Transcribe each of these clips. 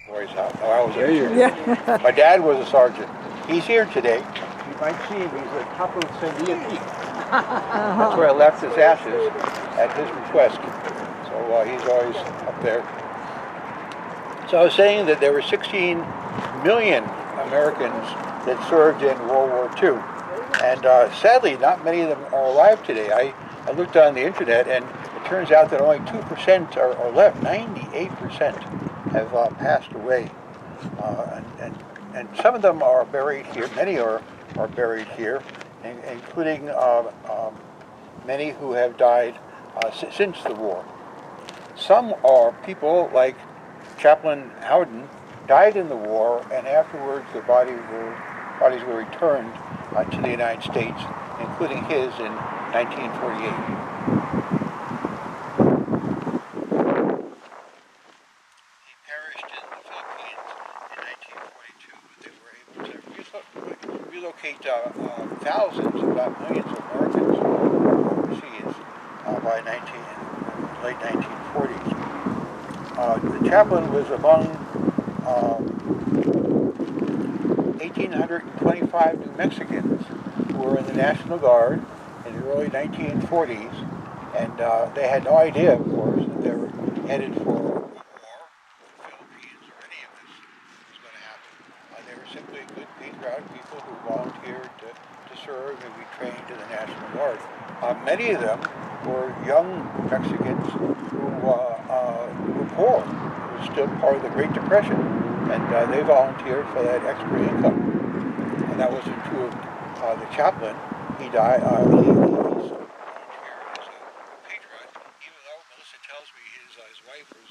Boys out. Oh, I was There you go. Yeah. My dad was a sergeant. He's here today. You might see him. He's at the top of Sandia Peak. That's where I left his ashes at his request. So he's always up there. So I was saying that there were 16 million Americans that served in World War II. And sadly, not many of them are alive today. I looked on the internet, and it turns out that only 2% are left. 98% have passed away. And some of them are buried here. Many are buried here, including many who have died since the war. Some are people like Chaplain Howden died in the war, and afterwards their bodies were returned to the United States, including his in 1948. He perished in the Philippines in 1942, but they were able to relocate thousands, if not millions, of Americans overseas by late 1940s. The chaplain was among 1,825 New Mexicans who were in the National Guard in the early 1940s, and they had no idea, of course, that they were headed for a war with the Philippines or any of this was going to happen. They were simply good, patriotic people who volunteered to serve and be trained in the National Guard. Many of them were young Mexicans who were poor. It was still part of the Great Depression, and they volunteered for that extra income. And that wasn't true of the chaplain. He died. He volunteered as a patriot, even though Melissa tells me his wife was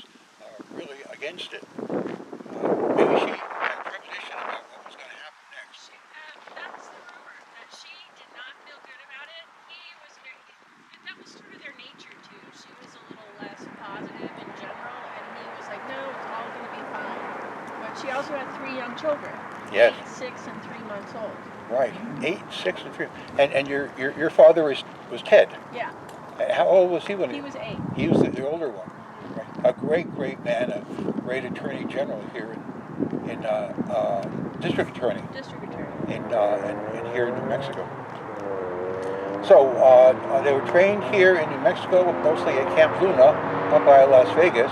really against it. Maybe she had a premonition about what was going to happen next. That's the rumor, that she did not feel good about it. That was sort of their nature too. She was a little less positive in general, and he was like, no, it's all going to be fine. But she also had 3 young children. Yes. 8, 6, and 3 months old. Right, 8, 6, and 3. And your father was Ted. Yeah. How old was he when He was 8. He was the older one. Right. A great man, a great attorney general here in district attorney. District attorney. In here in New Mexico. So they were trained here in New Mexico, mostly at Camp Luna, up by Las Vegas,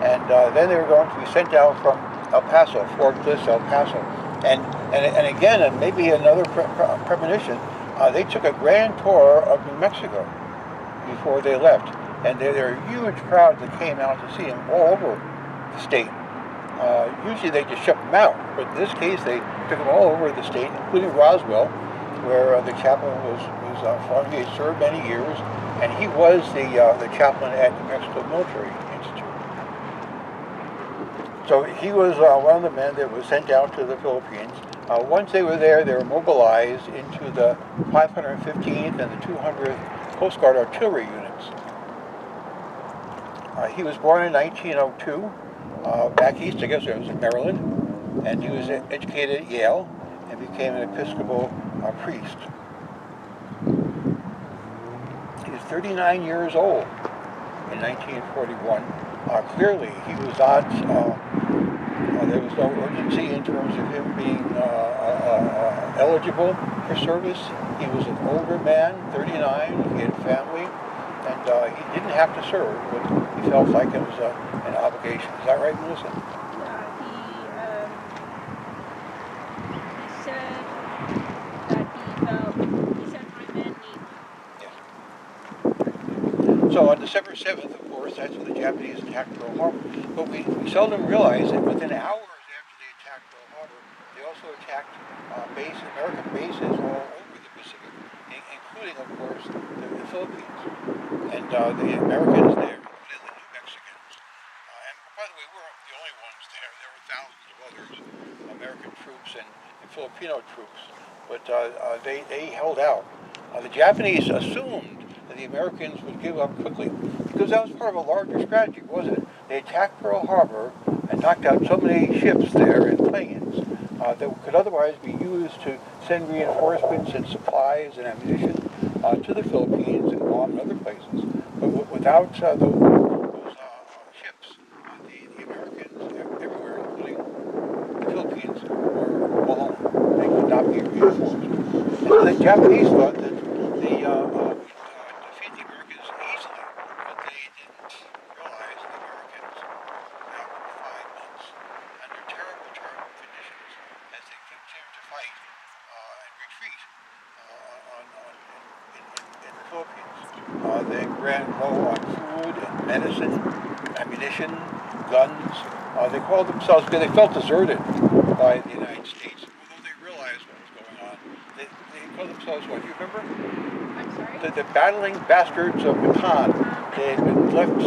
and then they were going to be sent out from El Paso, Fort Bliss, El Paso. And again, and maybe another premonition, they took a grand tour of New Mexico before they left. And there were huge crowds that came out to see him all over the state. Usually they just ship them out, but in this case they took them all over the state, including Roswell, where the chaplain was from. He had served many years, and he was the chaplain at New Mexico Military Institute. So he was one of the men that was sent out to the Philippines. Once they were there, they were mobilized into the 515th and the 200th Coast Guard artillery units. He was born in 1902, back east, I guess it was in Maryland, and he was educated at Yale and became an Episcopal priest. He was 39 years old in 1941. Clearly, he was not, there was no urgency in terms of him being eligible for service. He was an older man, 39, he had a family, and he didn't have to serve, but he felt like it was an obligation. Is that right, Melissa? He said that he said my men need me. Yes. So on December 7th, of course, that's when the Japanese attacked Pearl Harbor. But we seldom realize that within hours after they attacked Pearl Harbor, they also attacked American bases all over the Pacific, including, of course, the Philippines. And the Americans there, including the New Mexicans. And by the way, we weren't the only ones there. There were thousands of others, American troops and Filipino troops. But they held out. The Japanese assumed that the Americans would give up quickly, because that was part of a larger strategy, wasn't it? They attacked Pearl Harbor and knocked out so many ships there and planes that could otherwise be used to send reinforcements and supplies and ammunition to the Philippines and Guam and other places. But without those ships, the Americans everywhere, including Japanese thought that they defeat the Americans easily, but they didn't realize the Americans, after 5 months, under terrible, terrible conditions, as they continued to fight and retreat in the Philippines. They ran low on food and medicine, ammunition, guns. They called themselves, they felt deserted by the United States, although they realized what was going on. They called themselves, what, do you remember? I'm sorry? The battling bastards of Bataan. They had been left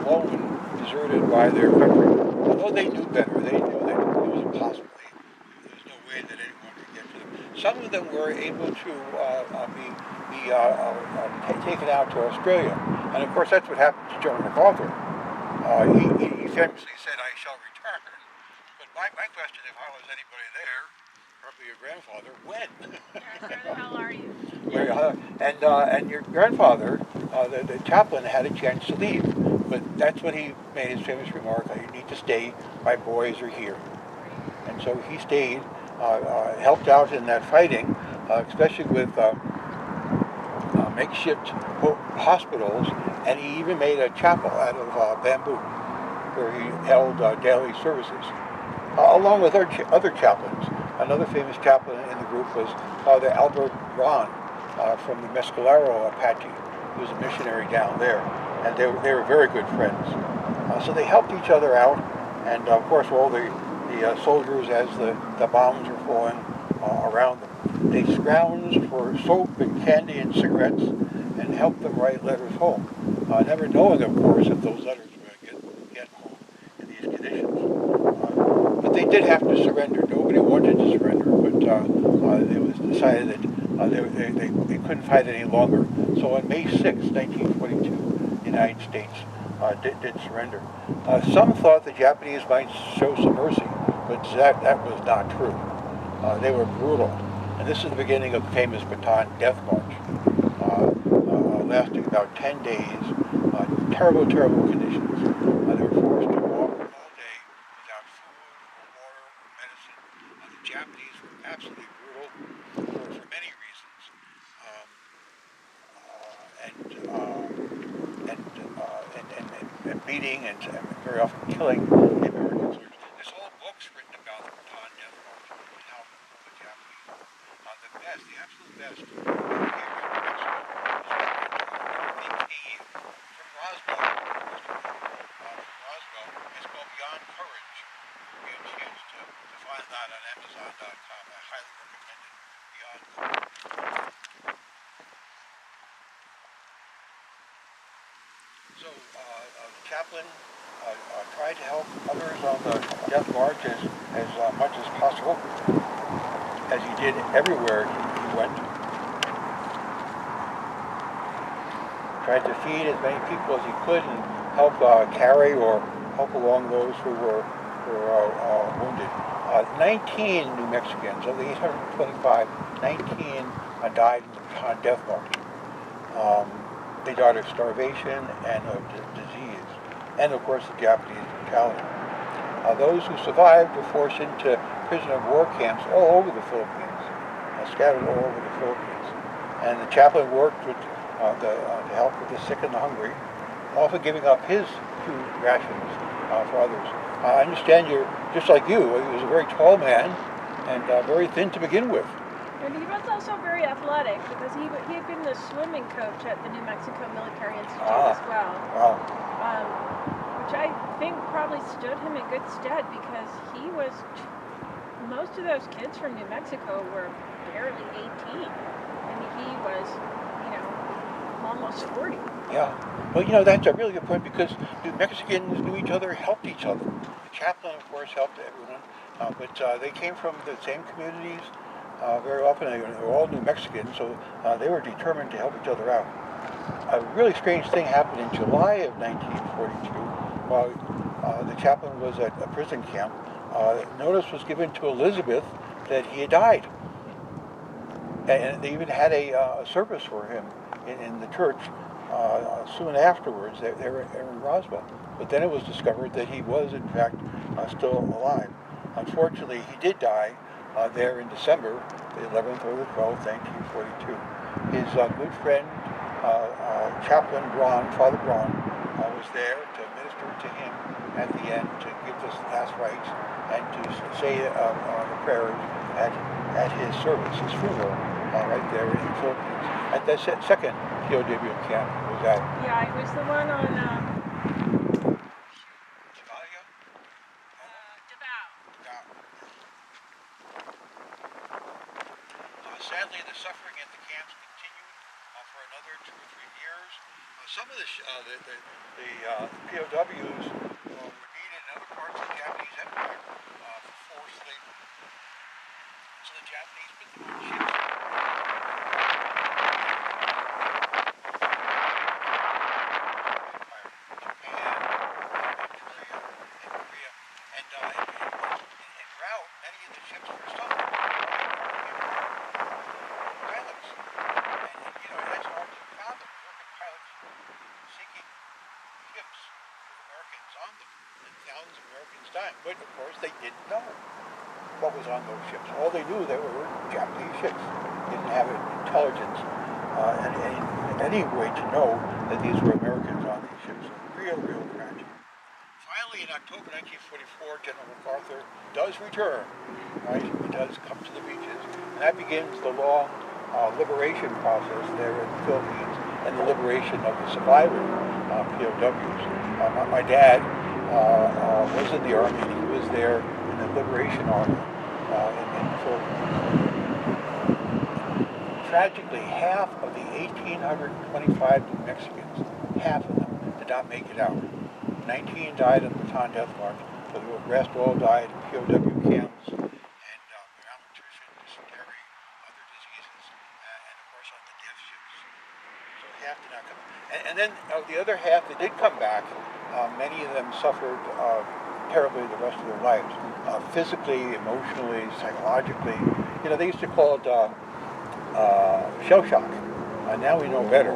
alone, deserted by their country. Although they knew better, they knew that it was impossible. There was no way that anyone could get to them. Some of them were able to be taken out to Australia. And of course, that's what happened to General MacArthur. He famously said, "I shall return." But my question, if I was anybody there, probably your grandfather, when? Where the hell are you? And your grandfather, the chaplain, had a chance to leave. But that's when he made his famous remark, "You need to stay, my boys are here." And so he stayed, helped out in that fighting, especially with makeshift hospitals, and he even made a chapel out of bamboo where he held daily services, along with other chaplains. Another famous chaplain in the group was Father Albert Ron from the Mescalero Apache. He was a missionary down there, and they were very good friends. So they helped each other out, and of course all the soldiers, as the bombs were falling around them, they scrounged for soap and candy and cigarettes and helped them write letters home, never knowing, of course, if those letters were going to get home in these conditions. But they did have to surrender. Nobody wanted to surrender, but it was decided that they couldn't fight any longer. So on May 6, 1942, the United States did surrender. Some thought the Japanese might show some mercy, but that was not true. They were brutal. And this is the beginning of the famous Bataan Death March, lasting about 10 days, terrible, terrible conditions. They were forced to walk all day without food, water, or medicine. The Japanese were absolutely brutal for many reasons, and beating and very often killing the American soldiers. There's whole books written about the Bataan Death March and how brutal the Japanese were. The absolute best, here in New Mexico, is Dorothy Cave from Roswell. It's called Beyond Courage. If you get a chance to find that on Amazon.com, I highly recommend it. Beyond Courage. So the chaplain tried to help others on the death march as much as possible, as he did everywhere he went. Tried to feed as many people as he could and help carry or help along those who were wounded. 19 New Mexicans, of the 825, 19 died in the Bataan Death March. They died of starvation and of disease, and of course the Japanese brutality. Those who survived were forced into prisoner of war camps all over the Philippines, scattered all over the Philippines. And the chaplain worked with to help with the sick and the hungry, often giving up his food rations for others. I understand you're just like you. He was a very tall man and very thin to begin with. And he was also very athletic because he had been the swimming coach at the New Mexico Military Institute as well. Wow. Which I think probably stood him in good stead because most of those kids from New Mexico were barely 18. And he was, almost 40. Yeah. Well, that's a really good point because New Mexicans knew each other, helped each other. The chaplain, of course, helped everyone, but they came from the same communities. Very often they were all New Mexicans, so they were determined to help each other out. A really strange thing happened in July of 1942 while the chaplain was at a prison camp. Notice was given to Elizabeth that he had died. And they even had a service for him in the church soon afterwards. They were in Roswell. But then it was discovered that he was, in fact, still alive. Unfortunately, he did die there in December. the 11th or the 12th, 1942. His good friend, Chaplain Braun, Father Braun, was there to minister to him at the end, to give the last rites, and to say the prayers at his service, his funeral, right there in the Philippines. At the second POW camp was at. Yeah, it was the one on Sadly, the suffering at the camps continued for another 2 or 3 years. Some of the POWs were needed in other parts of the Japanese Empire for forced labor. So the Japanese put them on ships. Japan, Manchuria, and Korea. And en route, many of the ships were sunk. That's hard to fathom. American pilots sinking ships with Americans on them, and thousands of Americans dying. But of course, they didn't know what was on those ships. All they knew, they were Japanese ships. Didn't have intelligence and any way to know that these were Americans on these ships. Real tragedy. Finally, in October 1944, General MacArthur does return. Right? He does come to the beaches, and that begins the long liberation process there in the Philippines and the liberation of the surviving POWs. My dad was in the Army, and he was there in the Liberation Army in the Philippines. Tragically, half of the 1,825 New Mexicans, half of them did not make it out. 19 died in the Bataan Death March, but the rest all died in POW camps, and malnutrition, dysentery, other diseases, and of course on the death ships. So half did not come. And then the other half that did come back, many of them suffered terribly the rest of their lives, physically, emotionally, psychologically. They used to call it shell shock. Now we know better,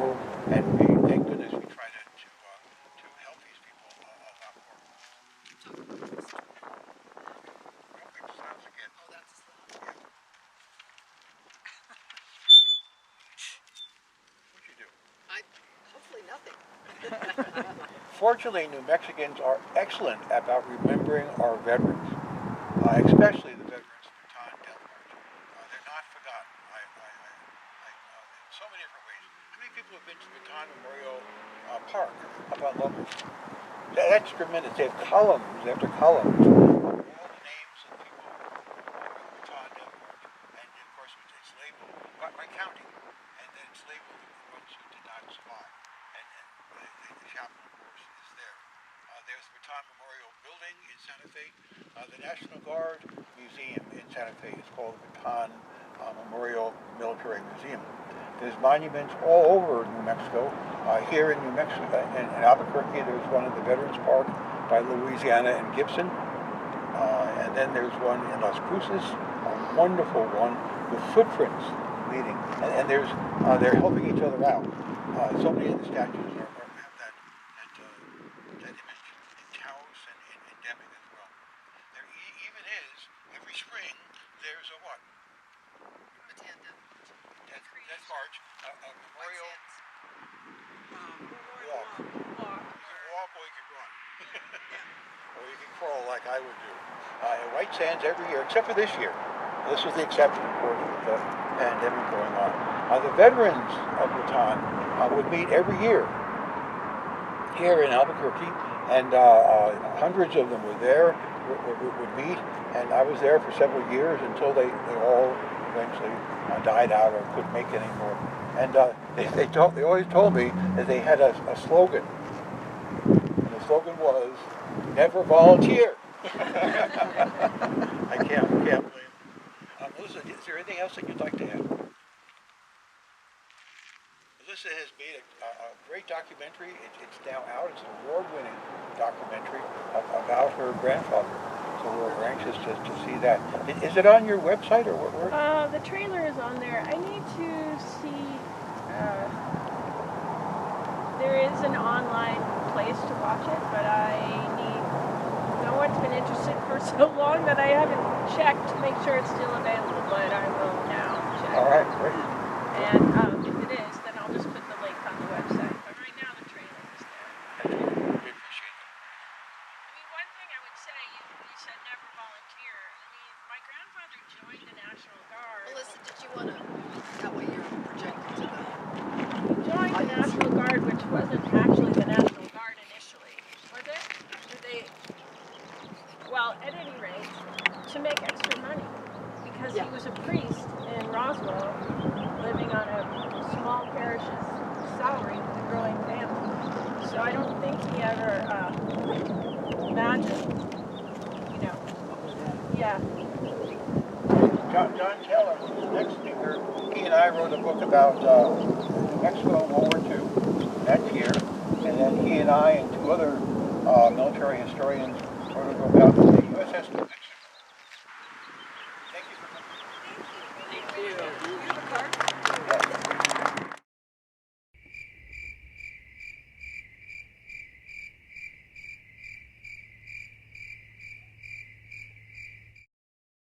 and thank goodness we try to help these people a lot more. Again. Oh, that's What'd you do? hopefully nothing. Fortunately, New Mexicans are excellent about remembering our veterans, especially the veterans of the Bataan Death March. They're not forgotten in so many different ways. How many people have been to the Bataan Memorial Park up on Lovelace? That's tremendous. They have columns after columns of all the names of people who were in the Bataan Death March. And of course, it's labeled by county, and then it's labeled the ones who did not survive. And the chaplain, of course, is there. There's the Bataan Memorial Building in Santa Fe. The National Guard Museum in Santa Fe is called the Bataan Memorial Military Museum. There's monuments all over New Mexico. Here in New Mexico, in Albuquerque, there's one in the Veterans Park by Louisiana and Gibson. And then there's one in Las Cruces, a wonderful one with footprints leading. And there's they're helping each other out. So many of the statues have that image in Taos and in Deming as well. There even is, every spring, there's a what? Bataan Death March, a memorial walk. You can walk or you can run. Or you can crawl like I would do. At White Sands every year, except for this year. This was the exception, of course, with the pandemic going on. The veterans of Bataan would meet every year here in Albuquerque, and hundreds of them were there, would meet, and I was there for several years until they all eventually died out or couldn't make it anymore. And they always told me that they had a slogan. And the slogan was, "Never volunteer." I can't believe it. Melissa, is there anything else that you'd like to add? Melissa has made a great documentary. It's now out. It's an award-winning documentary about her grandfather. So we're anxious to see that. Is it on your website or where? The trailer is on there. I need to see. There is an online place to watch it, but no one's been interested for so long that I haven't checked to make sure it's still available. But I will now. All right, great. And if it is, then I'll just put the link on the website. But right now the trailer is there. We appreciate it. I mean, one thing I would say, you said never volunteer. I mean, my grandfather joined the National Guard. Melissa, did you want to, that way you're projected to the, He joined the National Guard, which wasn't actually the National Guard initially. Was it? Or they, well, at any rate, to make extra money. Because he was a priest in Roswell, living on a small parish's salary with a growing family. So I don't think he ever imagined, you know, yeah. John Taylor, the next speaker, he and I wrote a book about New Mexico World War II that year, and then he and I and two other military historians wrote a book about the USS New Mexico